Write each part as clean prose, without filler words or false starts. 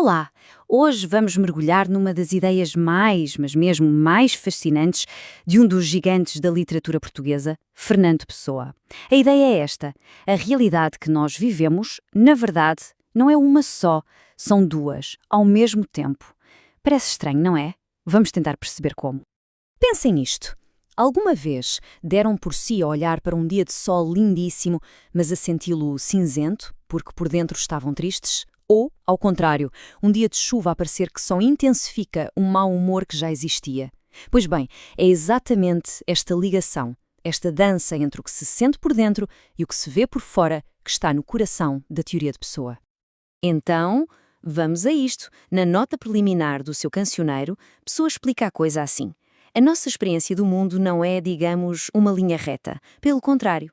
Olá! Hoje vamos mergulhar numa das ideias mas mesmo mais fascinantes de um dos gigantes da literatura portuguesa, Fernando Pessoa. A ideia é esta: a realidade que nós vivemos, na verdade, não é uma só, são duas, ao mesmo tempo. Parece estranho, não é? Vamos tentar perceber como. Pensem nisto. Alguma vez deram por si a olhar para um dia de sol lindíssimo, mas a senti-lo cinzento, porque por dentro estavam tristes? Ou, ao contrário, um dia de chuva a parecer que só intensifica um mau humor que já existia? Pois bem, é exatamente esta ligação, esta dança entre o que se sente por dentro e o que se vê por fora que está no coração da teoria de Pessoa. Então, vamos a isto. Na nota preliminar do seu cancioneiro, Pessoa explica a coisa assim: a nossa experiência do mundo não é, digamos, uma linha reta. Pelo contrário.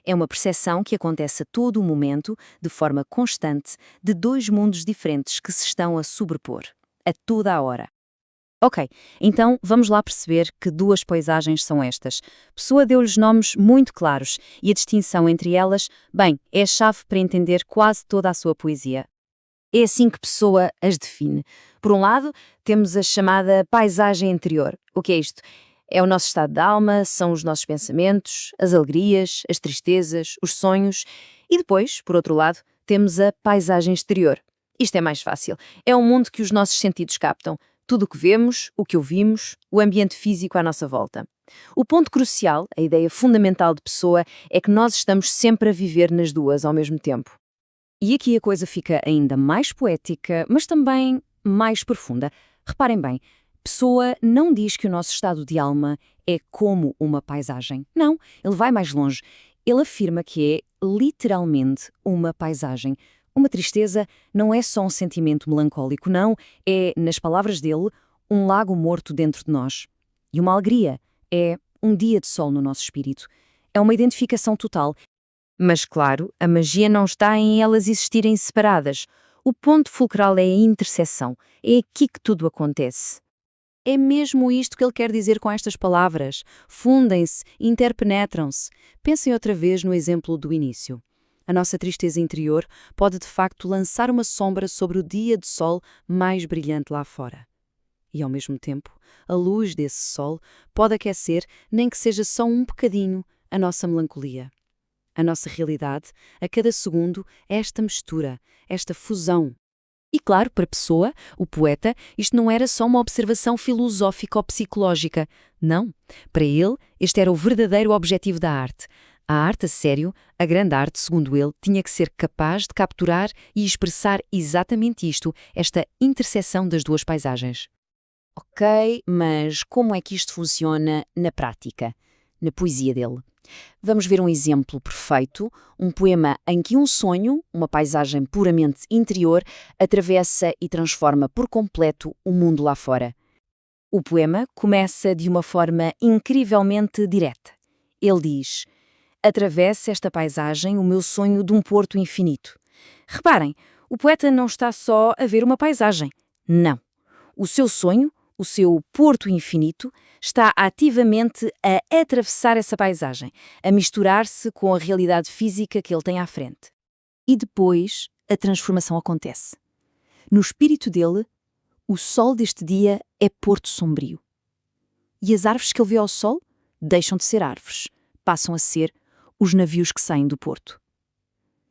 É uma percepção que acontece a todo o momento, de forma constante, de dois mundos diferentes que se estão a sobrepor, a toda a hora. Ok, então vamos lá perceber que duas paisagens são estas. Pessoa deu-lhes nomes muito claros e a distinção entre elas, bem, é a chave para entender quase toda a sua poesia. É assim que Pessoa as define. Por um lado, temos a chamada paisagem interior. O que é isto? É o nosso estado de alma, são os nossos pensamentos, as alegrias, as tristezas, os sonhos. E depois, por outro lado, temos a paisagem exterior. Isto é mais fácil. É um mundo que os nossos sentidos captam. Tudo o que vemos, o que ouvimos, o ambiente físico à nossa volta. O ponto crucial, a ideia fundamental de Pessoa, é que nós estamos sempre a viver nas duas ao mesmo tempo. E aqui a coisa fica ainda mais poética, mas também mais profunda. Reparem bem, Pessoa não diz que o nosso estado de alma é como uma paisagem. Não, ele vai mais longe. Ele afirma que é literalmente uma paisagem. Uma tristeza não é só um sentimento melancólico, não. É, nas palavras dele, um lago morto dentro de nós. E uma alegria é um dia de sol no nosso espírito. É uma identificação total. Mas, claro, a magia não está em elas existirem separadas. O ponto fulcral é a interseção. É aqui que tudo acontece. É mesmo isto que ele quer dizer com estas palavras. Fundem-se, interpenetram-se. Pensem outra vez no exemplo do início. A nossa tristeza interior pode de facto lançar uma sombra sobre o dia de sol mais brilhante lá fora. E ao mesmo tempo, a luz desse sol pode aquecer, nem que seja só um bocadinho, a nossa melancolia. A nossa realidade, a cada segundo, é esta mistura, esta fusão. E claro, para Pessoa, o poeta, isto não era só uma observação filosófica ou psicológica. Não. Para ele, este era o verdadeiro objetivo da arte. A arte a sério, a grande arte, segundo ele, tinha que ser capaz de capturar e expressar exatamente isto, esta interseção das duas paisagens. Ok, mas como é que isto funciona na prática, na poesia dele? Vamos ver um exemplo perfeito, um poema em que um sonho, uma paisagem puramente interior, atravessa e transforma por completo o mundo lá fora. O poema começa de uma forma incrivelmente direta. Ele diz: atravessa esta paisagem o meu sonho de um porto infinito. Reparem, o poeta não está só a ver uma paisagem. Não. O seu sonho, o seu porto infinito, está ativamente a atravessar essa paisagem, a misturar-se com a realidade física que ele tem à frente. E depois a transformação acontece. No espírito dele, o sol deste dia é porto sombrio. E as árvores que ele vê ao sol deixam de ser árvores, passam a ser os navios que saem do porto.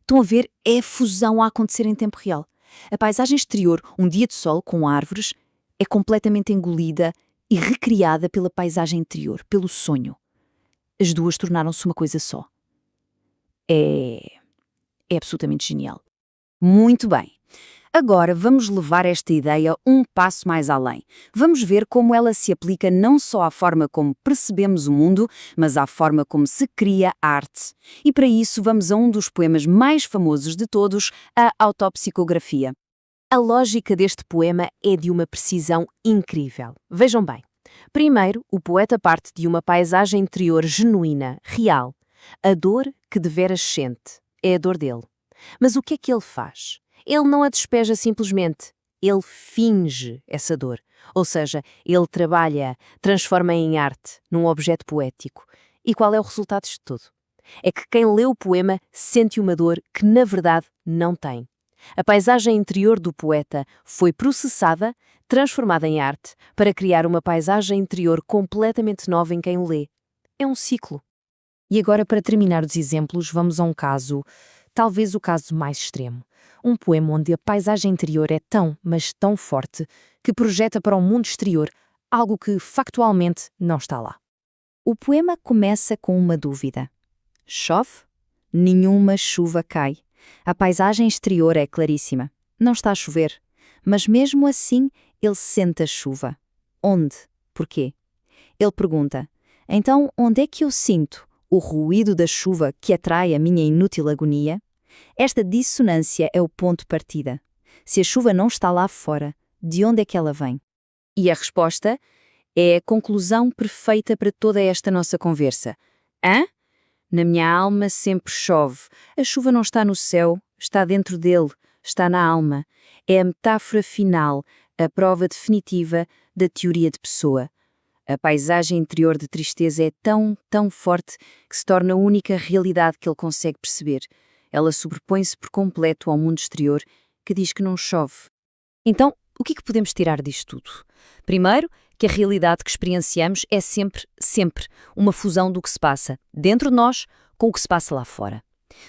Estão a ver? É a fusão a acontecer em tempo real. A paisagem exterior, um dia de sol com árvores, é completamente engolida e recriada pela paisagem interior, pelo sonho. As duas tornaram-se uma coisa só. É absolutamente genial. Muito bem. Agora vamos levar esta ideia um passo mais além. Vamos ver como ela se aplica não só à forma como percebemos o mundo, mas à forma como se cria arte. E para isso vamos a um dos poemas mais famosos de todos, a Autopsicografia. A lógica deste poema é de uma precisão incrível. Vejam bem. Primeiro, o poeta parte de uma paisagem interior genuína, real. A dor que deveras sente é a dor dele. Mas o que é que ele faz? Ele não a despeja simplesmente. Ele finge essa dor. Ou seja, ele trabalha, transforma em arte, num objeto poético. E qual é o resultado disto tudo? É que quem lê o poema sente uma dor que, na verdade, não tem. A paisagem interior do poeta foi processada, transformada em arte, para criar uma paisagem interior completamente nova em quem o lê. É um ciclo. E agora, para terminar os exemplos, vamos a um caso, talvez o caso mais extremo. Um poema onde a paisagem interior é tão, mas tão forte, que projeta para o mundo exterior algo que factualmente não está lá. O poema começa com uma dúvida. Chove? Nenhuma chuva cai. A paisagem exterior é claríssima. Não está a chover. Mas mesmo assim, ele sente a chuva. Onde? Porquê? Ele pergunta: então, onde é que eu sinto o ruído da chuva que atrai a minha inútil agonia? Esta dissonância é o ponto de partida. Se a chuva não está lá fora, de onde é que ela vem? E a resposta é a conclusão perfeita para toda esta nossa conversa. Hã? Na minha alma sempre chove. A chuva não está no céu, está dentro dele, está na alma. É a metáfora final, a prova definitiva da teoria de Pessoa. A paisagem interior de tristeza é tão, tão forte que se torna a única realidade que ele consegue perceber. Ela sobrepõe-se por completo ao mundo exterior, que diz que não chove. Então, o que podemos tirar disto tudo? Primeiro, que a realidade que experienciamos é sempre, sempre, uma fusão do que se passa dentro de nós com o que se passa lá fora.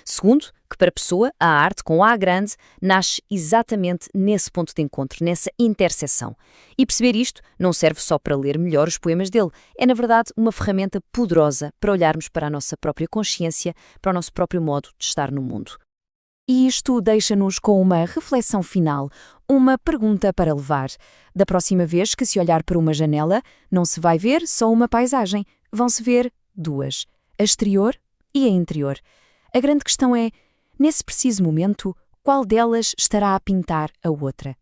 Segundo, que para a Pessoa, a arte com A grande nasce exatamente nesse ponto de encontro, nessa interseção. E perceber isto não serve só para ler melhor os poemas dele, é na verdade uma ferramenta poderosa para olharmos para a nossa própria consciência, para o nosso próprio modo de estar no mundo. E isto deixa-nos com uma reflexão final, uma pergunta para levar. Da próxima vez que se olhar para uma janela, não se vai ver só uma paisagem, vão-se ver duas, a exterior e a interior. A grande questão é, nesse preciso momento, qual delas estará a pintar a outra?